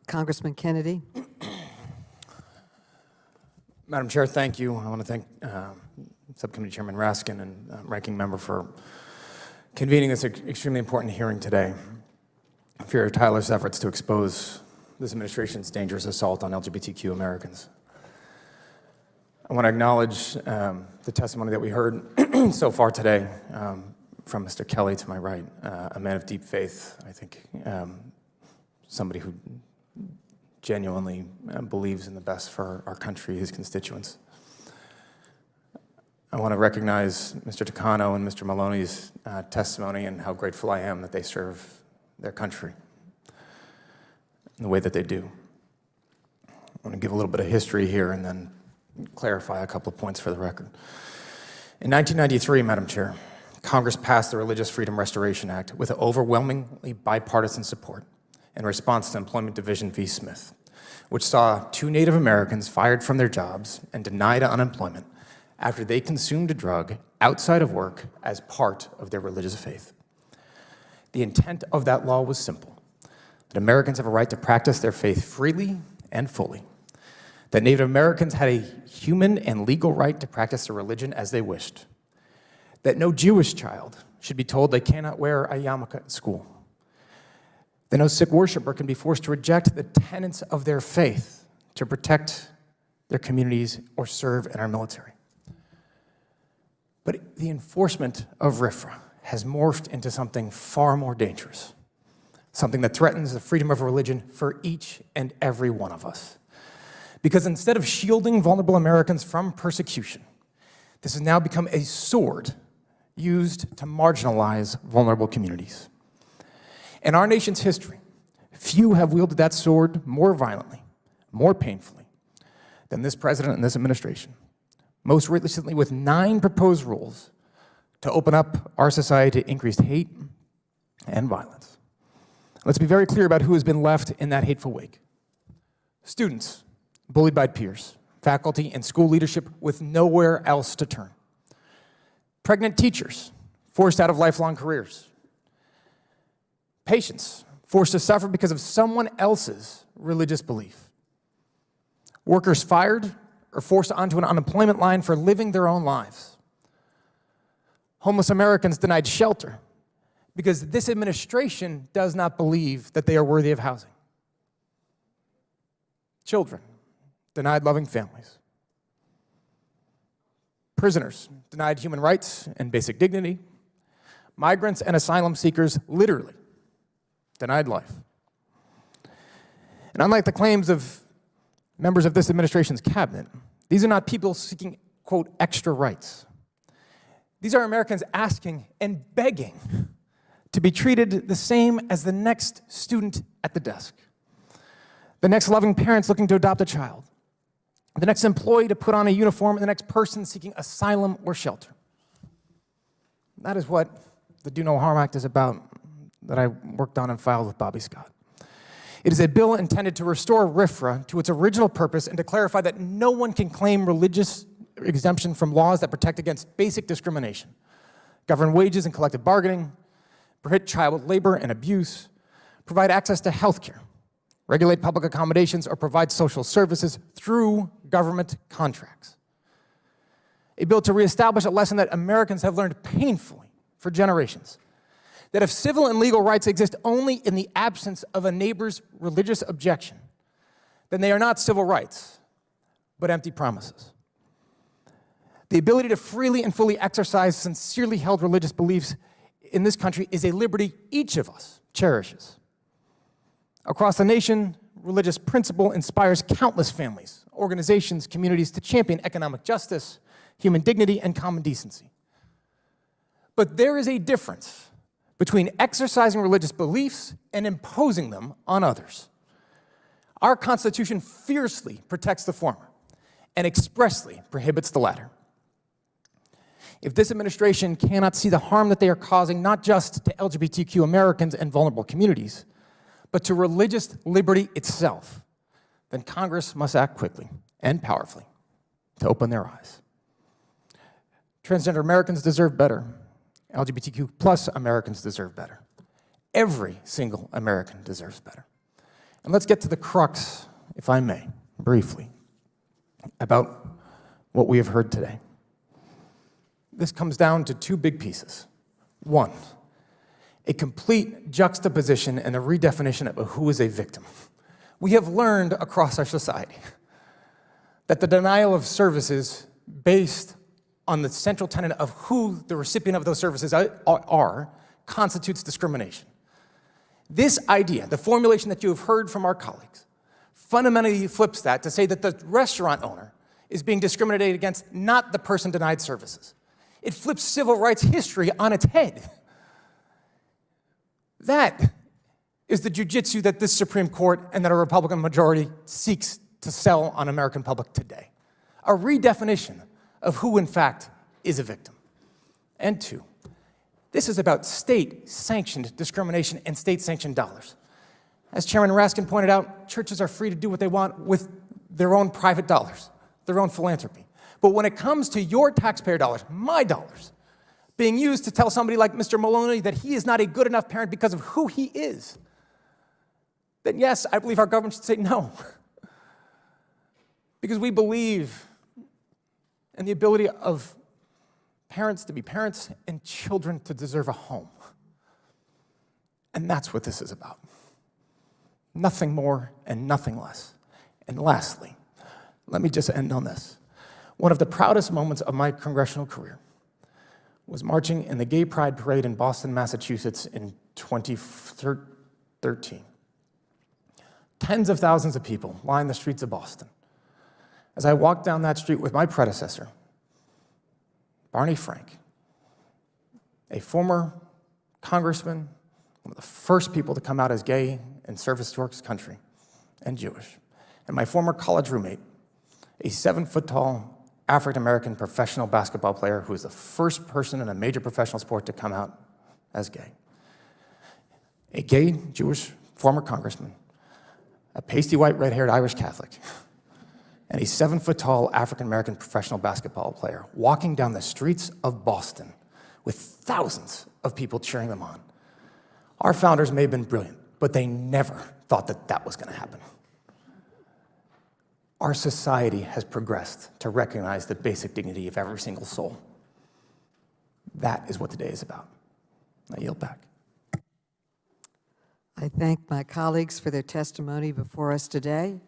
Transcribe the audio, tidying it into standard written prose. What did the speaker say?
Congressman Kennedy. Madam Chair, thank you. I want to thank Subcommittee Chairman Raskin and Ranking Member for convening this extremely important hearing today for your tireless efforts to expose this administration's dangerous assault on LGBTQ Americans. I want to acknowledge the testimony that we heard so far today from Mr. Kelly to my right, a man of deep faith, I think somebody who genuinely believes in the best for our country, his constituents. I want to recognize Mr. Takano and Mr. Maloney's testimony and how grateful I am that they serve their country in the way that they do. I want to give a little bit of history here and then clarify a couple of points for the record. In 1993, Madam Chair, Congress passed the Religious Freedom Restoration Act with overwhelmingly bipartisan support in response to Employment Division v. Smith, which saw 2 Native Americans fired from their jobs and denied unemployment after they consumed a drug outside of work as part of their religious faith. The intent of that law was simple: that Americans have a right to practice their faith freely and fully, that Native Americans had a human and legal right to practice their religion as they wished, that no Jewish child should be told they cannot wear a yarmulke at school, that no Sikh worshiper can be forced to reject the tenets of their faith to protect their communities or serve in our military. But the enforcement of RFRA has morphed into something far more dangerous, something that threatens the freedom of religion for each and every one of us. Because instead of shielding vulnerable Americans from persecution, this has now become a sword used to marginalize vulnerable communities. In our nation's history, few have wielded that sword more violently, more painfully than this president and this administration, most recently with 9 proposed rules to open up our society to increased hate and violence. Let's be very clear about who has been left in that hateful wake. Students bullied by peers, faculty, and school leadership with nowhere else to turn. Pregnant teachers forced out of lifelong careers. Patients forced to suffer because of someone else's religious belief. Workers fired or forced onto an unemployment line for living their own lives. Homeless Americans denied shelter because this administration does not believe that they are worthy of housing. Children denied loving families. Prisoners denied human rights and basic dignity. Migrants and asylum seekers literally denied life. And unlike the claims of members of this administration's cabinet, these are not people seeking, quote, extra rights. These are Americans asking and begging to be treated the same as the next student at the desk, the next loving parents looking to adopt a child, the next employee to put on a uniform, and the next person seeking asylum or shelter. That is what the Do No Harm Act is about, that I worked on and filed with Bobby Scott. It is a bill intended to restore RFRA to its original purpose and to clarify that no one can claim religious exemption from laws that protect against basic discrimination, govern wages and collective bargaining, prohibit child labor and abuse, provide access to health care, regulate public accommodations, or provide social services through government contracts. A bill to reestablish a lesson that Americans have learned painfully for generations, that if civil and legal rights exist only in the absence of a neighbor's religious objection, then they are not civil rights, but empty promises. The ability to freely and fully exercise sincerely held religious beliefs in this country is a liberty each of us cherishes. Across the nation, religious principle inspires countless families, organizations, communities to champion economic justice, human dignity, and common decency. But there is a difference between exercising religious beliefs and imposing them on others. Our Constitution fiercely protects the former and expressly prohibits the latter. If this administration cannot see the harm that they are causing not just to LGBTQ Americans and vulnerable communities, but to religious liberty itself, then Congress must act quickly and powerfully to open their eyes. Transgender Americans deserve better. LGBTQ plus Americans deserve better. Every single American deserves better. And let's get to the crux, if I may, briefly, about what we have heard today. This comes down to two big pieces. One, a complete juxtaposition and a redefinition of who is a victim. We have learned across our society that the denial of services based on the central tenet of who the recipient of those services are constitutes discrimination. This idea, the formulation that you have heard from our colleagues, fundamentally flips that to say that the restaurant owner is being discriminated against, not the person denied services. It flips civil rights history on its head. That is the jujitsu that this Supreme Court and that a Republican majority seeks to sell on American public today. A redefinition of who, in fact, is a victim. And two, this is about state-sanctioned discrimination and state-sanctioned dollars. As Chairman Raskin pointed out, churches are free to do what they want with their own private dollars, their own philanthropy. But when it comes to your taxpayer dollars, my dollars, being used to tell somebody like Mr. Maloney that he is not a good enough parent because of who he is, then yes, I believe our government should say no. Because we believe in the ability of parents to be parents and children to deserve a home. And that's what this is about. Nothing more and nothing less. And lastly, let me just end on this. One of the proudest moments of my congressional career was marching in the Gay Pride Parade in Boston, Massachusetts in 2013. Tens of thousands of people lined the streets of Boston. As I walked down that street with my predecessor, Barney Frank, a former congressman, one of the first people to come out as gay in service to our country, and Jewish, and my former college roommate, a 7-foot-tall African-American professional basketball player who was the first person in a major professional sport to come out as gay. A gay Jewish former congressman, a pasty white, red-haired Irish Catholic, and a 7-foot-tall African-American professional basketball player walking down the streets of Boston with thousands of people cheering them on. Our founders may have been brilliant, but they never thought that that was going to happen. Our society has progressed to recognize the basic dignity of every single soul. That is what today is about. I yield back. I thank my colleagues for their testimony before us today.